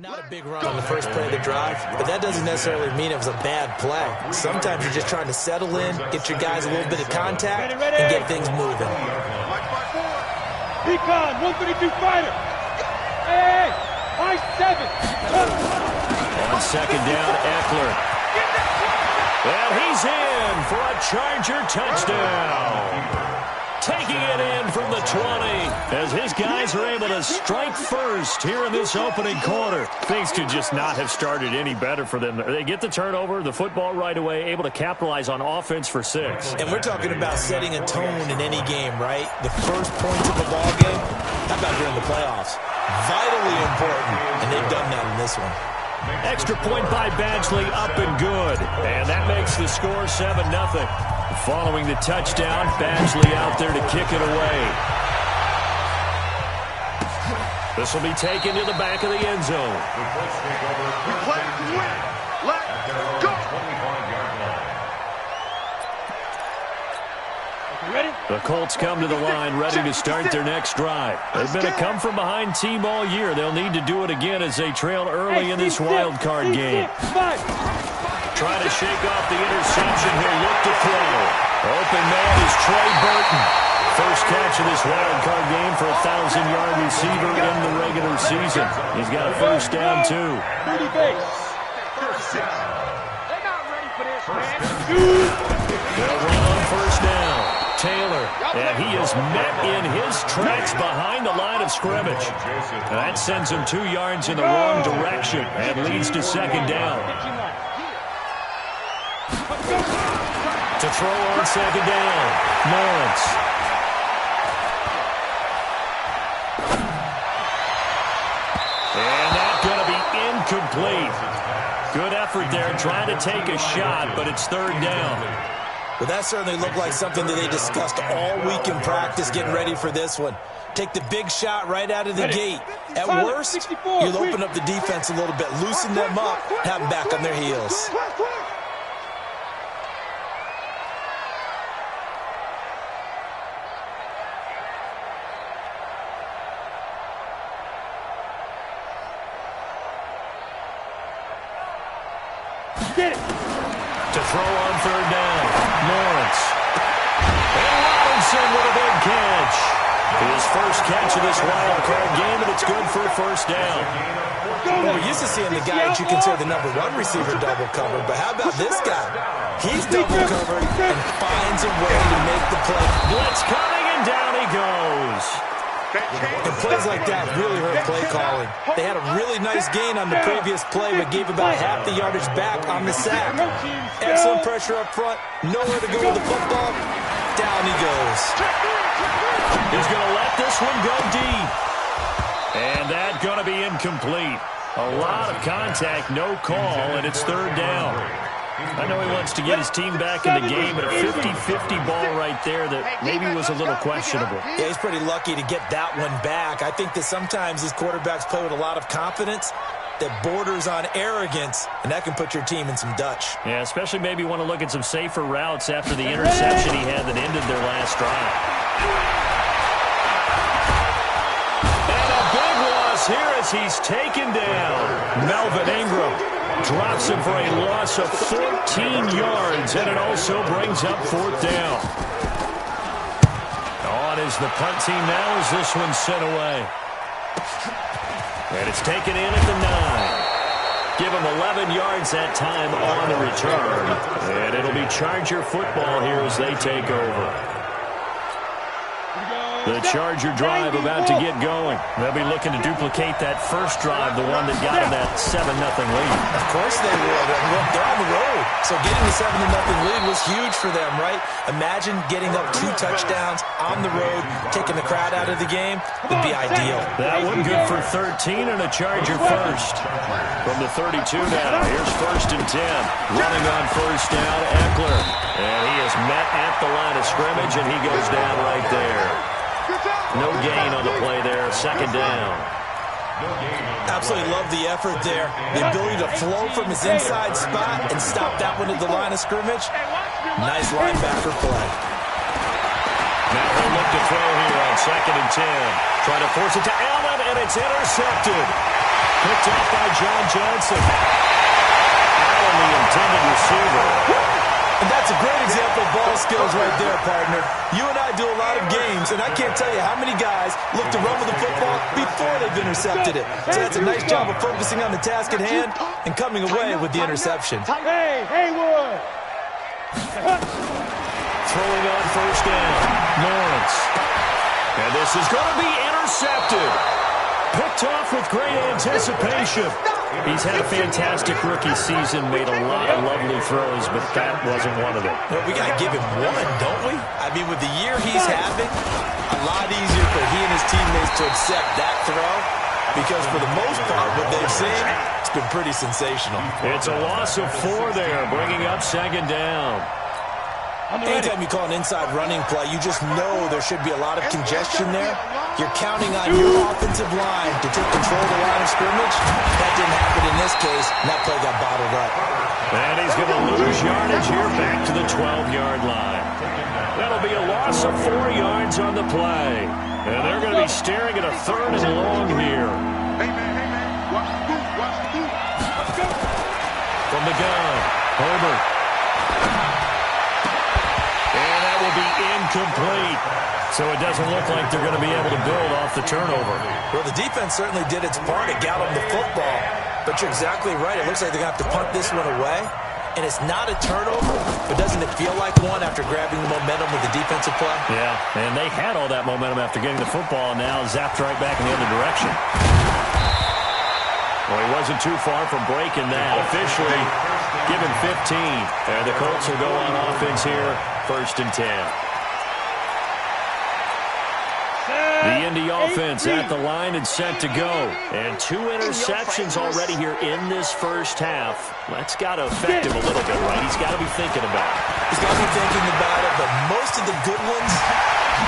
Not a big run on the first play of the drive, but that doesn't necessarily mean it was a bad play. Sometimes you're just trying to settle in, get your guys a little bit of contact, and get things moving. Recon, 132 fighter. Hey, high 7. On second down, Eckler. And he's in for a Charger touchdown. Taking it in from the 20 as his guys are able to strike first here in this opening quarter. Things could just not have started any better for them. They get the turnover, the football right away, able to capitalize on offense for 6. And we're talking about setting a tone in any game, right? The first points of a ball game, how about during the playoffs? Vitally important, and they've done that in this one. Extra point by Badgley, up and good. And that makes the score 7-0. Following the touchdown, Badgley out there to kick it away. This will be taken to the back of the end zone. Let's go. Ready? The Colts come to the line ready to start their next drive. They've been a come-from-behind team all year. They'll need to do it again as they trail early in this wild card game. Trying to shake off the interception. He'll look to throw. Open man is Trey Burton. First catch of this wild card game for a 1,000-yard receiver in the regular season. He's got a first down, too. They're not ready for this, man. They'll run on first down. Taylor, and he is met in his tracks behind the line of scrimmage. That sends him 2 yards in the wrong direction and leads to second down. To throw on second down, Lawrence. And that's going to be incomplete. Good effort there trying to take a shot, but it's third down. Well, that certainly looked like something that they discussed all week in practice getting ready for this one. Take the big shot right out of the gate. At worst, you'll open up the defense a little bit, loosen them up, have them back on their heels. Get it. To throw on third down, Lawrence. And Robinson with a big catch. His first catch of this wild card game, and it's good for a first down. Well, we're used to seeing the guy that you consider the #1 receiver double covered, but how about this guy? He's double covered and finds a way to make the play. Blitz coming, and down he goes. And plays like that really hurt play calling. They had a really nice gain on the previous play, but gave about half the yardage back on the sack. Excellent pressure up front. Nowhere to go with the football. Down he goes. He's going to let this one go deep. And that's going to be incomplete. A lot of contact, no call, and it's third down. I know he wants to get his team back in the game, but a 50-50 ball right there that maybe was a little questionable. Yeah, he's pretty lucky to get that one back. I think that sometimes these quarterbacks play with a lot of confidence that borders on arrogance, and that can put your team in some Dutch. Yeah, especially maybe want to look at some safer routes after the interception he had that ended their last drive. And a big loss here as he's taken down. Melvin Ingram drops him for a loss of 14 yards, and it also brings up fourth down. On is the punt team now as this one's sent away. And it's taken in at the 9. Give him 11 yards that time on the return. And it'll be Charger football here as they take over. The Charger drive about to get going. They'll be looking to duplicate that first drive, the one that got them that 7-0 lead. Of course they will. They're on the road. So getting the 7-0 lead was huge for them, right? Imagine getting up 2 touchdowns on the road, taking the crowd out of the game would be ideal. That one good for 13 and a Charger first. From the 32 now, here's first and 10. Running on first down, Eckler. And he is met at the line of scrimmage, and he goes down right there. No gain on the play there, second down. Absolutely love the effort there. The ability to flow from his inside spot and stop that one at the line of scrimmage. Nice linebacker play. Now he'll look to throw here on second and 10. Trying to force it to Allen, and it's intercepted. Picked off by John Johnson. Out on the intended receiver. And that's a great example of ball skills right there, partner. You and I do a lot of games, and I can't tell you how many guys look to run with the football before they've intercepted it. So that's a nice job of focusing on the task at hand and coming away with the interception. Hey, Haywood! Throwing on first down, Lawrence. And this is going to be intercepted. Picked off with great anticipation. He's had a fantastic rookie season, made a lot of lovely throws, but that wasn't one of them. Well, we got to give him one, don't we? I mean, with the year he's having, a lot easier for he and his teammates to accept that throw because for the most part, what they've seen, it's been pretty sensational. It's a loss of 4 there, bringing up second down. Anytime you call an inside running play, you just know there should be a lot of congestion there. You're counting on your offensive line to take control of the line of scrimmage. That didn't happen in this case, and that play got bottled up. And he's going to lose yardage here back to the 12-yard line. That'll be a loss of 4 yards on the play. And they're going to be staring at a 3rd and long here. From the gun, Herbert. Be incomplete. So it doesn't look like they're going to be able to build off the turnover. Well, the defense certainly did its part to gallop the football. But you're exactly right. It looks like they're going to have to punt this one away. And it's not a turnover, but doesn't it feel like one after grabbing the momentum with the defensive play? Yeah, and they had all that momentum after getting the football, and now zapped right back in the other direction. Well, he wasn't too far from breaking that. Officially, give him 15. And the Colts will go on offense here. 1st and 10. The Indy offense at the line and set to go. And 2 interceptions already here in this first half. That's got to affect him a little bit, right? He's got to be thinking about it. He's got to be thinking about it, but most of the good ones,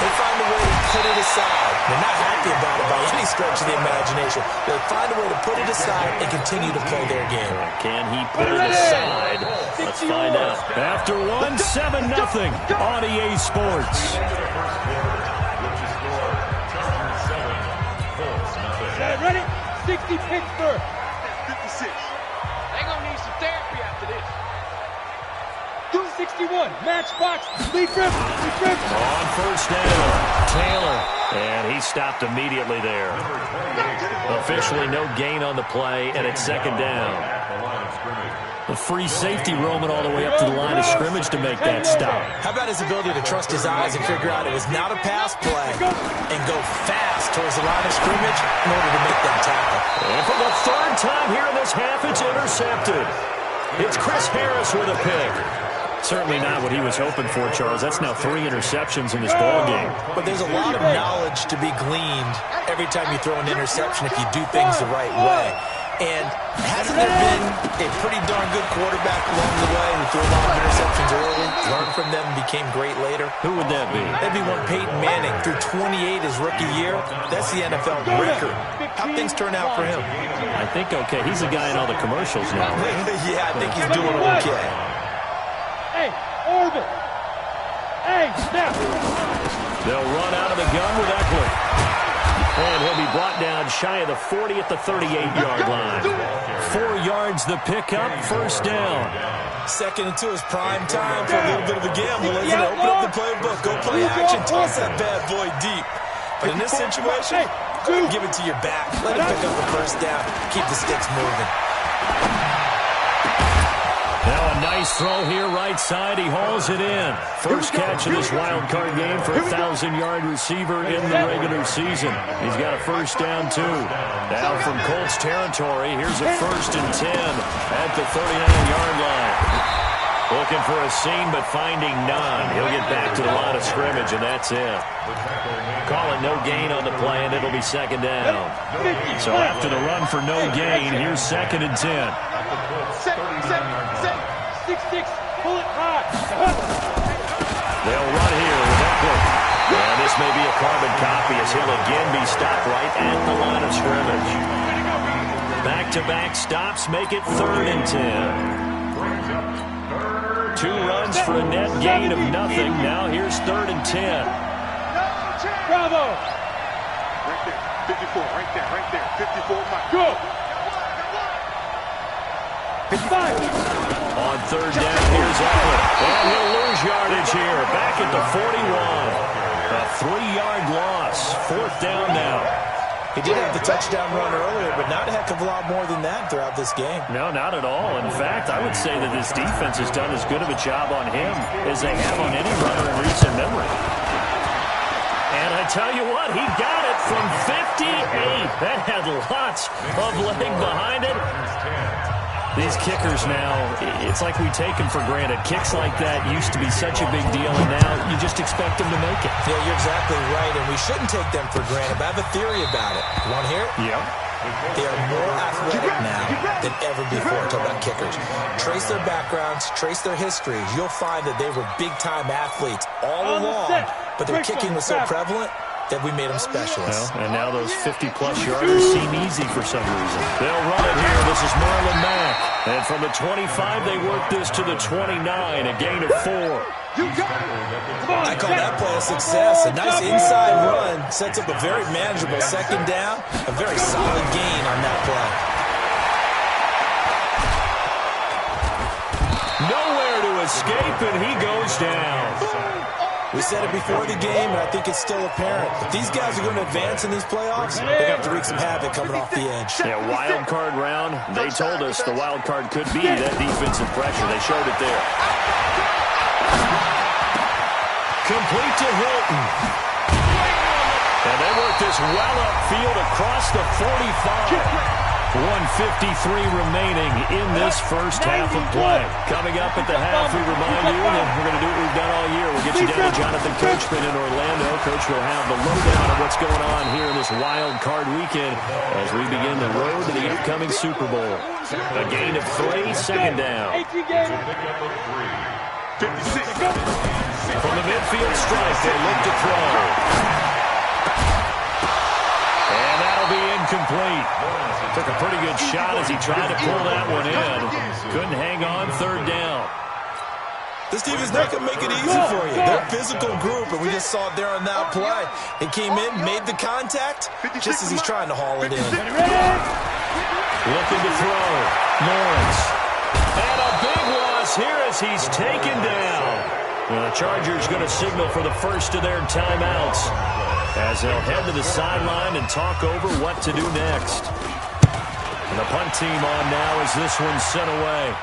they find a way to put it aside. They're not happy about it by any stretch of the imagination. They find a way to put it aside and continue to play their game. Can he put it aside? Let's find out. After 1, 7-0 on EA Sports. Ready? 60 Pittsburgh. 56. They're going to need some therapy after this. 61. Matchbox. Lee Griffin. On first down, Taylor. And he stopped immediately there. Officially no gain on the play, and it's second down. A free safety roaming all the way up to the line of scrimmage to make that stop. How about his ability to trust his eyes and figure out it was not a pass play and go fast towards the line of scrimmage in order to make that tackle. And for the 3rd time here in this half, it's intercepted. It's Chris Harris with a pick. Certainly not what he was hoping for, Charles. That's now 3 interceptions in this ballgame. But there's a lot of knowledge to be gleaned every time you throw an interception if you do things the right way. And hasn't there been a pretty darn good quarterback along the way who threw a lot of interceptions early, learned from them, and became great later? Who would that be? That'd be one Peyton Manning. Threw 28 his rookie year. That's the NFL record. How'd things turn out for him? I think okay. He's the guy in all the commercials now. Yeah, I think he's doing okay. Hey, orbit. Hey, snap. They'll run out of the gun with Eckler. And he'll be brought down shy of the 40 at the 38-yard line. 4 yards the pickup, first down. 2nd and 2 is prime time for a little bit of a gamble, isn't it? Open up the playbook, go play action, toss that bad boy deep. But in this situation, give it to your back. Let him pick up the first down, keep the sticks moving. Now a nice throw here right side. He hauls it in. First catch of this wild card game for a 1,000-yard receiver in the regular season. He's got a first down, too. Now from Colts territory, here's a 1st and 10 at the 39-yard line. Looking for a seam, but finding none. He'll get back to the line of scrimmage, and that's it. Call it no gain on the play, and it'll be second down. So after the run for no gain, here's 2nd and 10. 6-6, pull it hot. They'll run here with Eckler. And this may be a carbon copy as he'll again be stopped right at the line of scrimmage. Back-to-back stops make it 3rd and 10. 2 runs for a net gain of nothing. Now here's 3rd and 10. Bravo. Right there, 54, right there, 54. Go. On third down, here's Eckler. And he'll lose yardage here. Back at the 41. A 3-yard loss. Fourth down now. He did have the touchdown run earlier, but not a heck of a lot more than that throughout this game. No, not at all. In fact, I would say that this defense has done as good of a job on him as they have on any runner in recent memory. And I tell you what, he got it from 58. That had lots of leg behind it. These kickers now, it's like we take them for granted. Kicks like that used to be such a big deal, and now you just expect them to make it. Yeah, you're exactly right, and we shouldn't take them for granted. But I have a theory about it. You want to hear it? Yep. They are more athletic now than ever before. Talk about kickers. Trace their backgrounds, trace their histories. You'll find that they were big-time athletes all along, but their kicking was so prevalent that we made them specialists. Well, and now those 50-plus yarders seem easy for some reason. They'll run it here. This is Marlon Mack. And from the 25, they work this to the 29, a gain of 4. I call that play a success. A nice inside run sets up a very manageable second down. A very solid gain on that play. Nowhere to escape, and he goes down. We said it before the game, and I think it's still apparent. If these guys are going to advance in these playoffs, they're going to have to wreak some havoc coming off the edge. Yeah, wild card round. They told us the wild card could be that defensive pressure. They showed it there. Complete to Hilton. And they work this well upfield across the 45. 1:53 remaining in this first half of play. Coming up at the half, we remind you that we're going to do what we've done all year. We'll get you down to Jonathan Coachman in Orlando. Coach will have the lowdown of what's going on here in this wild card weekend as we begin the road to the upcoming Super Bowl. A gain of 3, second down. From the midfield stripe, they look to throw. And that'll be incomplete. Took a pretty good shot as he tried to pull that one in. Couldn't hang on, third down. This team is not going to make it easy for you. They're a physical group, and we just saw it there on that play. He came in, made the contact, just as he's trying to haul it in. Looking to throw. Lawrence. And a big loss here as he's taken down. And the Chargers going to signal for the first of their timeouts as they'll head to the sideline and talk over what to do next. And the punt team on now as this one's sent away.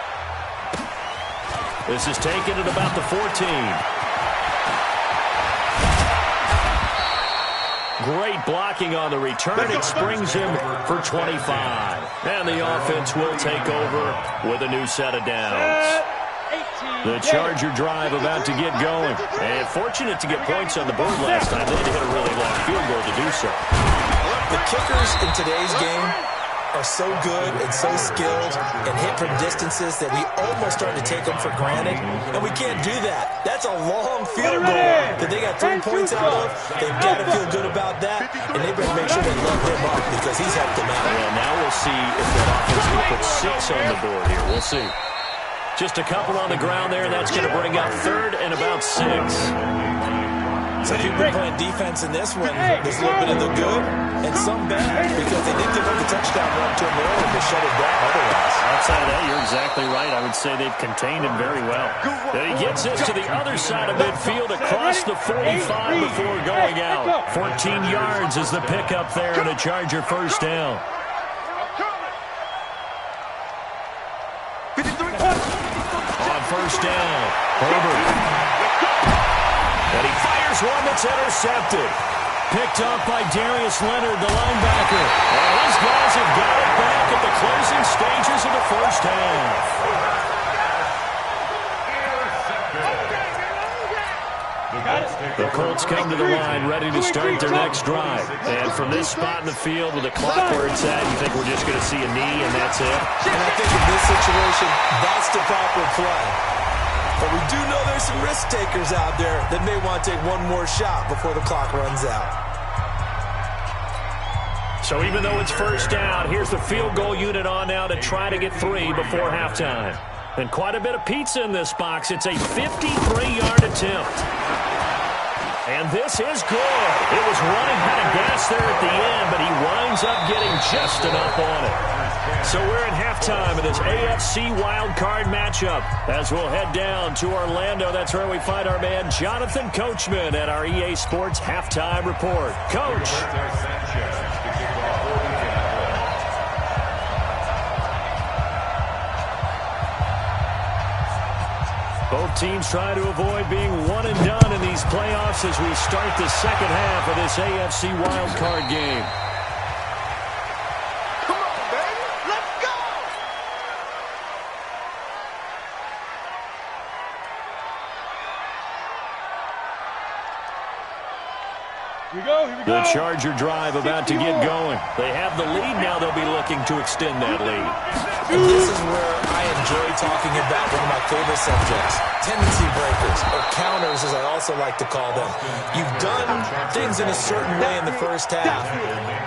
This is taken at about the 14. Great blocking on the return. It springs him for 25. And the offense will take over with a new set of downs. The Charger drive about to get going. And fortunate to get points on the board last time. They had to hit a really long field goal to do so. The kickers in today's game are so good and so skilled and hit from distances that we almost start to take them for granted, and we can't do that. That's a long field goal that they got 3 points out of. They've got to feel good about that, and they better make sure they load him up because he's helped them out. Yeah, now we'll see if that offense can put 6 on the board here. We'll see. Just a couple on the ground there, and that's going to bring up third and about 6. So if you've been playing defense in this one, there's a little bit of the good and some bad because they did give up the touchdown run to him earlier to shut it down otherwise. Outside of that, you're exactly right. I would say they've contained him very well. Then he gets this to the other side of midfield across the 45 before going out. 14 yards is the pickup there and a Charger first down. On first down, Herbert. And he fires one that's intercepted. Picked up by Darius Leonard, the linebacker. And these guys have got it back at the closing stages of the first half. The Colts come to the line, ready to start their next drive. And from this spot in the field with the clock where it's at, you think we're just going to see a knee and that's it? And I think in this situation, that's the proper play. But we do know there's some risk takers out there that may want to take one more shot before the clock runs out. So even though it's first down, here's the field goal unit on now to try to get 3 before halftime. And quite a bit of pizza in this box. It's a 53-yard attempt. And this is good. It was running out of gas there at the end, but he winds up getting just enough on it. So we're in halftime of this AFC wildcard matchup. As we'll head down to Orlando, that's where we find our man Jonathan Coachman at our EA Sports Halftime Report. Coach. Both teams try to avoid being one and done in these playoffs as we start the second half of this AFC wildcard game. Come on, baby. Let's go. Here we go. Here we go. The Charger drive about to get going. They have the lead now. They'll be looking to extend that lead. And this is where I enjoy talking about one of my favorite subjects, tendency breakers, or counters as I also like to call them. You've done things in a certain way in the first half,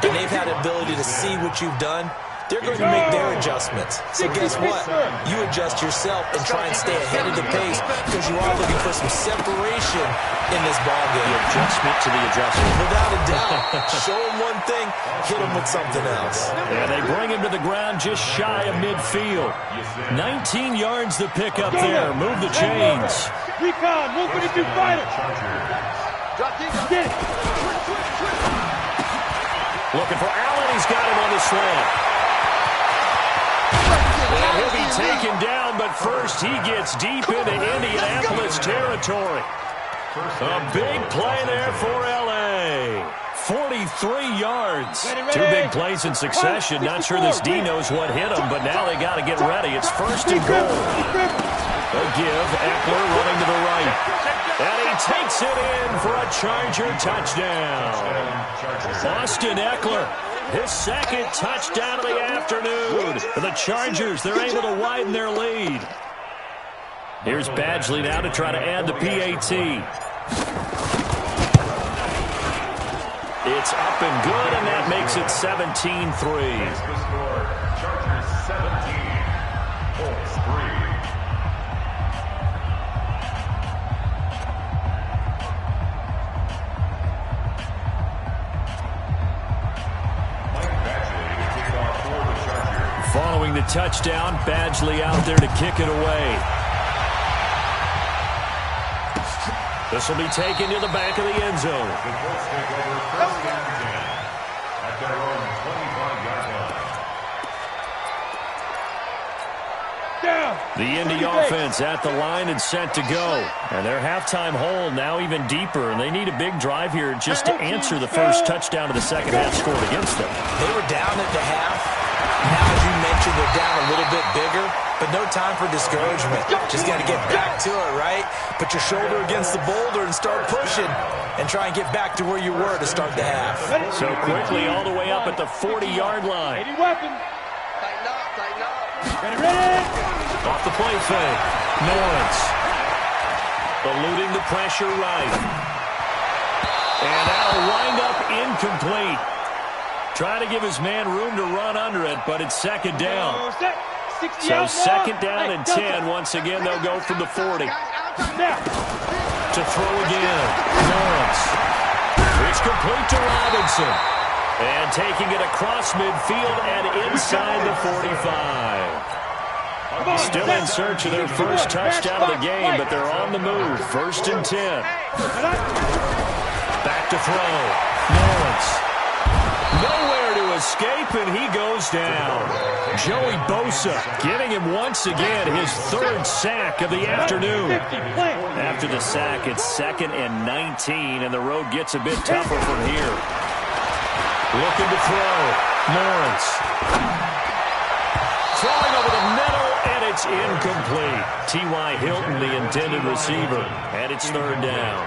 and they've had the ability to see what you've done. They're going to make their adjustments. So guess what? You adjust yourself and try and stay ahead of the pace because you are looking for some separation in this ballgame. The adjustment to the adjustment. Without a doubt. Show them one thing, hit them with something else. And they bring him to the ground just shy of midfield. 19 yards to pick up there. Move the chains. Recon, 152 fighter. Get it. Looking for Allen. He's got him on the slant. And he'll be taken down, but first he gets deep into Indianapolis territory. A big play there for L.A. 43 yards. Two big plays in succession. Not sure this D knows what hit him, but now they got to get ready. It's first and goal. A give. Eckler running to the right. And he takes it in for a Charger touchdown. Austin Eckler. His second touchdown of the afternoon. For the Chargers, they're able to widen their lead. Here's Badgley now to try to add the PAT. It's up and good, and that makes it 17-3. Following the touchdown, Badgley out there to kick it away. This will be taken to the back of the end zone. The Indy offense at the line and set to go. And their halftime hole now even deeper, and they need a big drive here just to answer the first touchdown of the second half scored against them. They were down at the half. Now, as you mentioned, they're down a little bit bigger, but no time for discouragement. Just got to get back to it, right? Put your shoulder against the boulder and start pushing and try and get back to where you were to start the half. So quickly all the way up at the 40-yard line. Weapon. Tighten up, tighten up. Ready. Off the play fake. Lawrence. Eluding the pressure right. And that'll wind up incomplete. Trying to give his man room to run under it, but it's second down. So second down and 10. Once again, they'll go from the 40. To throw again. Lawrence. It's complete to Robinson. And taking it across midfield and inside the 45. Still in search of their first touchdown of the game, but they're on the move. First and 10. Back to throw. Lawrence. Nowhere to escape, and he goes down. Joey Bosa getting him once again his third sack of the afternoon. After the sack, it's 2nd and 19, and the road gets a bit tougher from here. Looking to throw. Lawrence. Throwing over the middle, and it's incomplete. T.Y. Hilton, the intended receiver, and it's third down.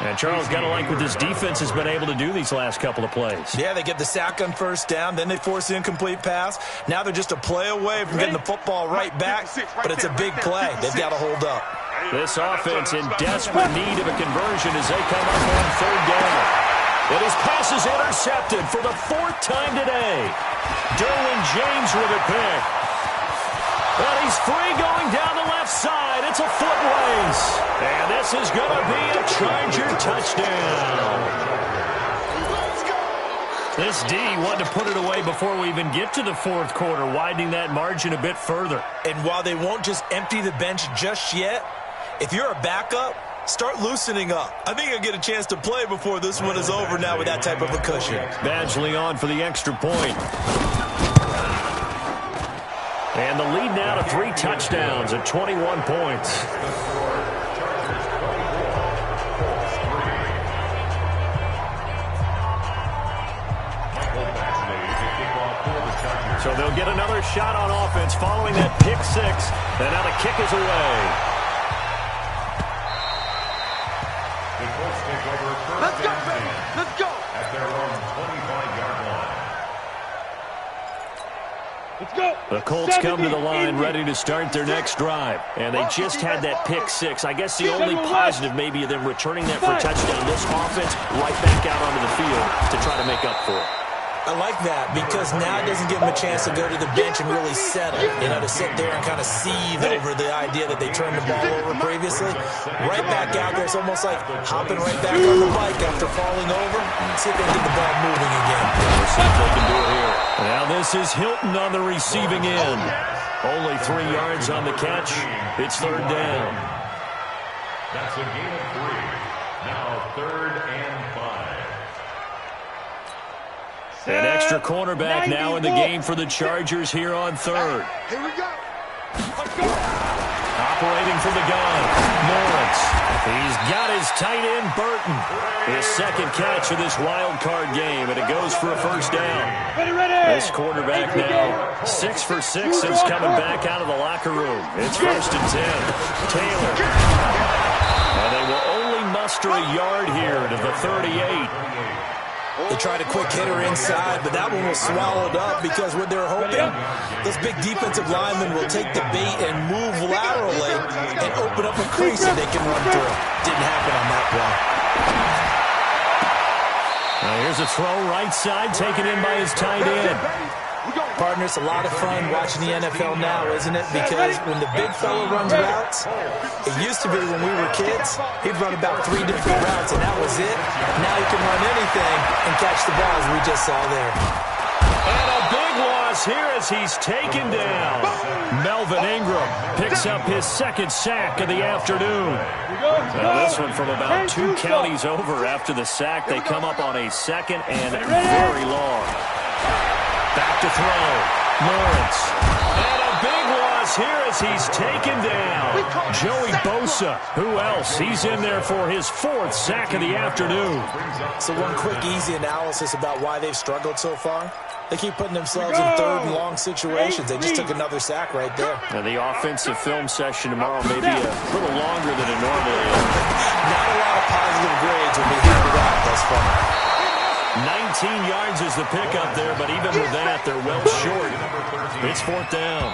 And Charles, got to like what this defense has been able to do these last couple of plays. Yeah, they get the sack on first down, then they force the incomplete pass. Now they're just a play away from getting the football right back, but it's a big play. They've got to hold up. This offense in desperate need of a conversion as they come up on third down. And his pass is intercepted for the 4th time today. Derwin James with a pick. And he's free going down the left side. It's a foot race. And this is going to be a Charger touchdown. This D wanted to put it away before we even get to the fourth quarter, widening that margin a bit further. And while they won't just empty the bench just yet, if you're a backup, start loosening up. I think you'll get a chance to play before this one is over now with that type of a cushion. Badgley on for the extra point. And the lead now to 3 touchdowns at 21 points. So they'll get another shot on offense following that pick 6. And now the kick is away. Let's go, baby. Let's go. At their own 25-yard line. Let's go. The Colts come to the line ready to start their next drive. And they just had that pick 6. I guess the only positive maybe of them returning that for a touchdown. This offense right back out onto the field to try to make up for it. I like that because now it doesn't give them a chance to go to the bench and really settle, to sit there and kind of seethe over the idea that they turned the ball over previously. Right back out there, it's almost like hopping right back on the bike after falling over. See if they can get the ball moving again. We'll see if they can do it here. Now this is Hilton on the receiving end. Only 3 yards on the catch. It's third down. That's a gain of 3. Now 3rd and 5. An extra cornerback now in the game for the Chargers here on third. Here we go. Operating from the gun, Lawrence. He's got his tight end, Burton. His second catch of this wild card game, and it goes for a first down. This quarterback now 6 for 6 since coming back out of the locker room. It's 1st and 10. Taylor. And they will only muster a yard here to the 38. They tried a quick hitter inside, but that one was swallowed up because what they're hoping, those big defensive linemen will take the bait and move laterally and open up a crease that they can run through. Didn't happen on that play. Now here's a throw right side taken in by his tight end. Partner, it's a lot of fun watching the NFL now, isn't it? Because when the big fella runs routes, it used to be when we were kids, he'd run about 3 different routes, and that was it. Now he can run anything and catch the ball, as we just saw there. And a big loss here as he's taken down. Melvin Ingram picks up his 2nd sack of the afternoon. Now this one from about 2 counties over after the sack. They come up on a 2nd and very long. Back to throw. Lawrence. And a big loss here as he's taken down. Joey Bosa. Who else? He's in there for his 4th sack of the afternoon. So one quick, easy analysis about why they've struggled so far. They keep putting themselves in 3rd and long situations. They just took another sack right there. Now the offensive film session tomorrow may be a little longer than it normally is. Not a lot of positive grades will be handed out thus far. 19 yards is the pickup there, but even with that, they're well short. It's 4th down.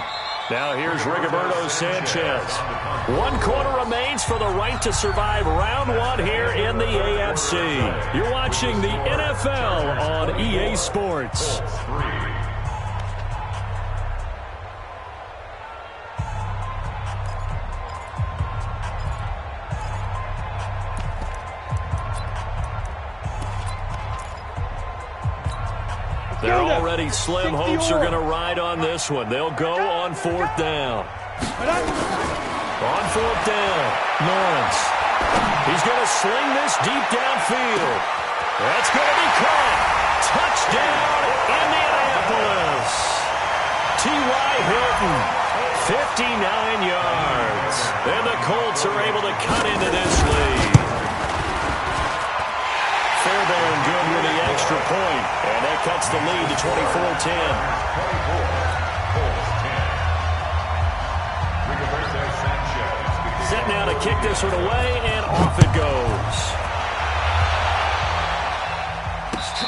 Now here's Rigoberto Sanchez. 1 quarter remains for the right to survive round 1 here in the AFC. You're watching the NFL on EA Sports. They're already slim hopes are going to ride on this one. They'll go on 4th down. On 4th down, Lawrence. He's going to sling this deep downfield. That's going to be caught. Touchdown, Indianapolis. T.Y. Hilton, 59 yards. And the Colts are able to cut into this lead. Fairbairn good with the extra point, and that cuts the lead to 24-10. Set now to kick this one away, and off it goes.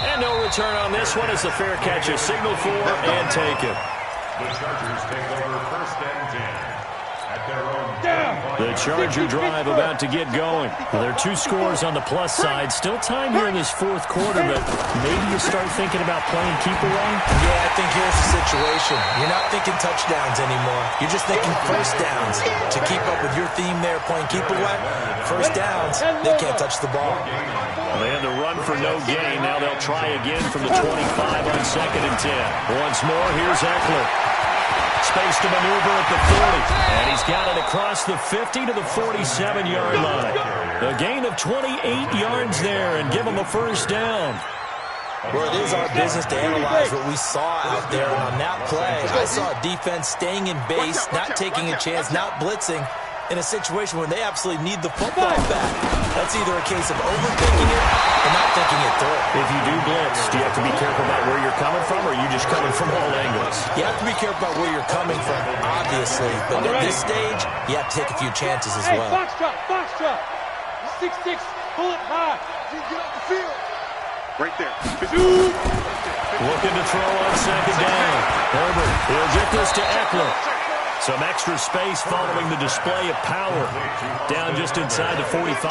And no return on this one as the fair catch is signaled for and taken. The Chargers take over 1st and 10 at their own 25. The Charger drive about to get going. Well, there are 2 scores on the plus side. Still time here in this fourth quarter, but maybe you start thinking about playing keep away? Yeah, I think here's the situation. You're not thinking touchdowns anymore. You're just thinking first downs. To keep up with your theme there, playing keep away, first downs, they can't touch the ball. Well, they had to run for no gain. Now they'll try again from the 25 on 2nd and 10. Once more, here's Eckler. Space to maneuver at the 40. And he's got it across the 50 to the 47-yard line. A gain of 28 yards there and give him a first down. Well, it is our business to analyze what we saw out there. And on that play, I saw a defense staying in base, not taking a chance, not blitzing in a situation when they absolutely need the football back. That's either a case of overthinking it or not thinking it through. If you do blitz, do you have to be careful about where you're coming from, or are you just coming from all angles? You have to be careful about where you're coming from, obviously. But at this stage, you have to take a few chances as well. Box drop, box drop. 6-6, pull it high. Get off the field. Right there. Looking to throw on 2nd down. Herbert, he'll get this to Eckler. Some extra space following the display of power. Down just inside the 45.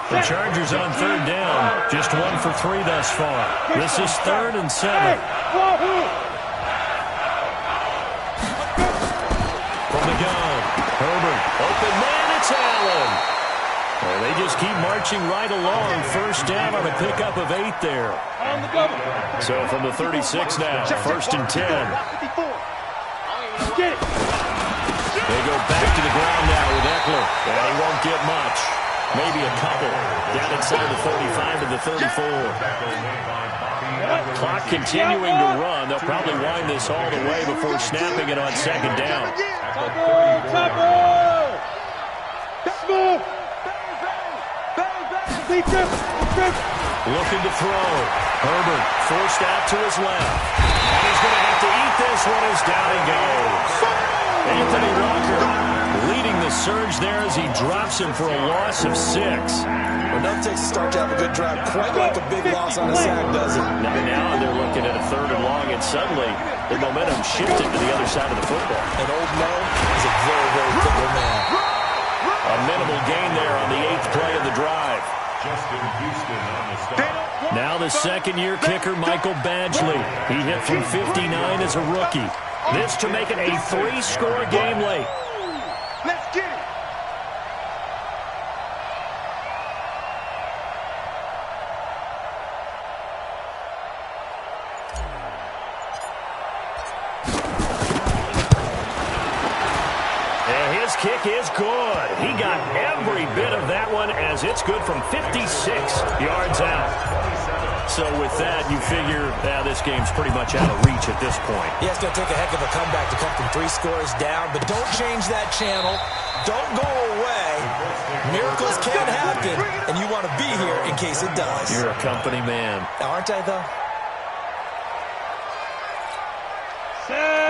The Chargers on 3rd down. Just 1 for 3 thus far. This is 3rd and 7. From the gun. Herbert. Open man, it's Allen. And they just keep marching right along. First down on a pickup of 8 there. So from the 36 now. 1st and 10. They go back to the ground now with Eckler. And he won't get much. Maybe a couple. Down inside the 35 to the 34. Clock continuing to run. They'll probably wind this all the way before snapping it on 2nd down. Looking to throw. Herbert forced out to his left. And he's going to have to eat this one as down he goes. Anthony Walker leading the surge there as he drops him for a loss of 6. Enough takes to start to have a good drive. Quite like a big loss on a sack, does it? Now they're looking at a 3rd and long, and suddenly the momentum shifted to the other side of the football. And Old Mo is a very, very fickle man. A minimal gain there on the 8th play of the drive. Justin Houston on the stop. Now the 2nd-year kicker, Michael Badgley. He hit from 59 as a rookie. This to make it a 3-score game late. Let's get it. And his kick is good. He got every bit of that one as it's good from 56 yards out. So with that, you figure this game's pretty much out of reach at this point. Yeah, it's going to take a heck of a comeback to come from 3 scores down, but don't change that channel. Don't go away. Miracles can happen, and you want to be here in case it does. You're a company man. Aren't I, though?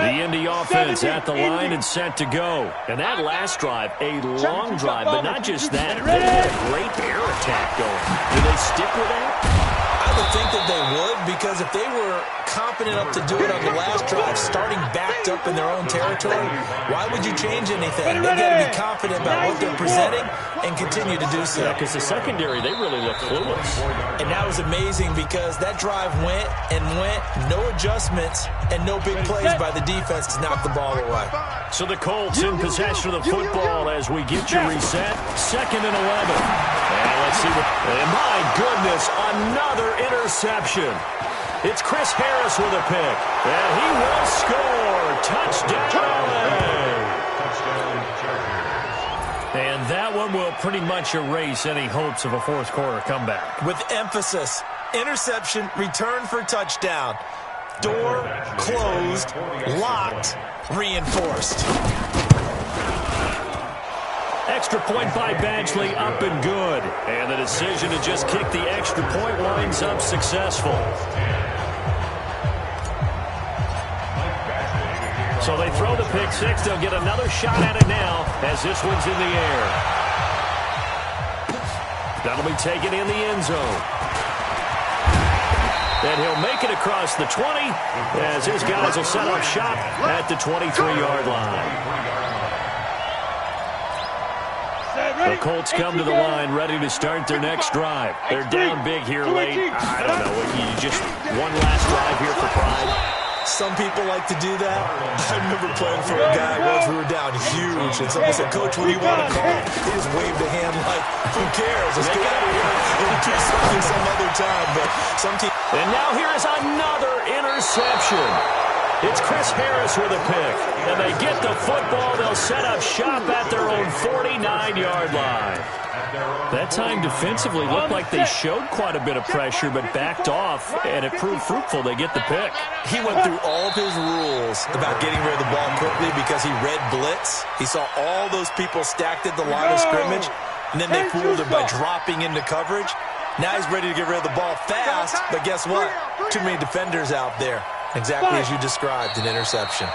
The Indy offense at the line and set to go. And that last drive, a long drive, but not just that. They had a great air attack going. Do they stick with that? I would think that they would, because if they were confident enough to do it on the last drive, starting backed up in their own territory, why would you change anything? They've got to be confident about what they're presenting and continue to do so. Yeah, because the secondary, they really look clueless. And that was amazing because that drive went and went, no adjustments, and no big plays by the defense to knock the ball away. So the Colts in possession of the football as we get you reset. 2nd and 11. And let's see what... And my goodness, another interception. It's Chris Harris with a pick. And he will score. Touchdown. And that one will pretty much erase any hopes of a fourth quarter comeback. With emphasis, interception, return for touchdown. Door closed, locked, reinforced. Extra point by Badgley, up and good. And the decision to just kick the extra point winds up successful. So they throw the pick 6. They'll get another shot at it now as this one's in the air. That'll be taken in the end zone. And he'll make it across the 20 as his guys will set up shop at the 23-yard line. The Colts come to the line ready to start their next drive. They're down big here late. I don't know. You just one last drive here for pride. Some people like to do that. I remember playing for a guy once we were down huge, and someone said, "Coach, what do you want to call?" He just waved a hand like, "Who cares? Let's get out of here and do something some other time." But some team. And now here is another interception. It's Chris Harris with a pick. And they get the football. They'll set up shop at their own 49-yard line. That time defensively looked like they showed quite a bit of pressure but backed off, and it proved fruitful. They get the pick. He went through all of his rules about getting rid of the ball quickly because he read blitz. He saw all those people stacked at the line of scrimmage, and then they fooled him by dropping into coverage. Now he's ready to get rid of the ball fast, but guess what? Too many defenders out there. Exactly as you described, an interception.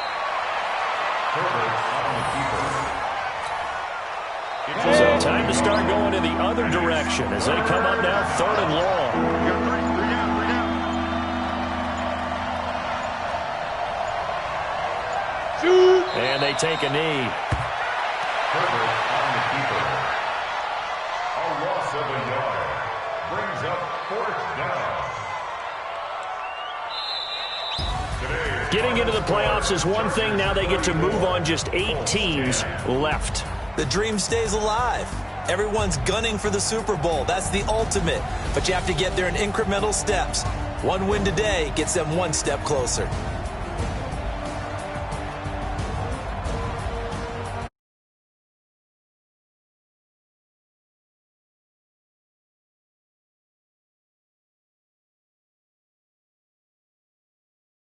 So time to start going in the other direction as they come up now 3rd and long. And they take a knee. Herbert on the keeper. A loss of a yard. Brings up 4th down. Getting into the playoffs is one thing. Now they get to move on. Just 8 teams left. The dream stays alive. Everyone's gunning for the Super Bowl. That's the ultimate. But you have to get there in incremental steps. One win today gets them one step closer.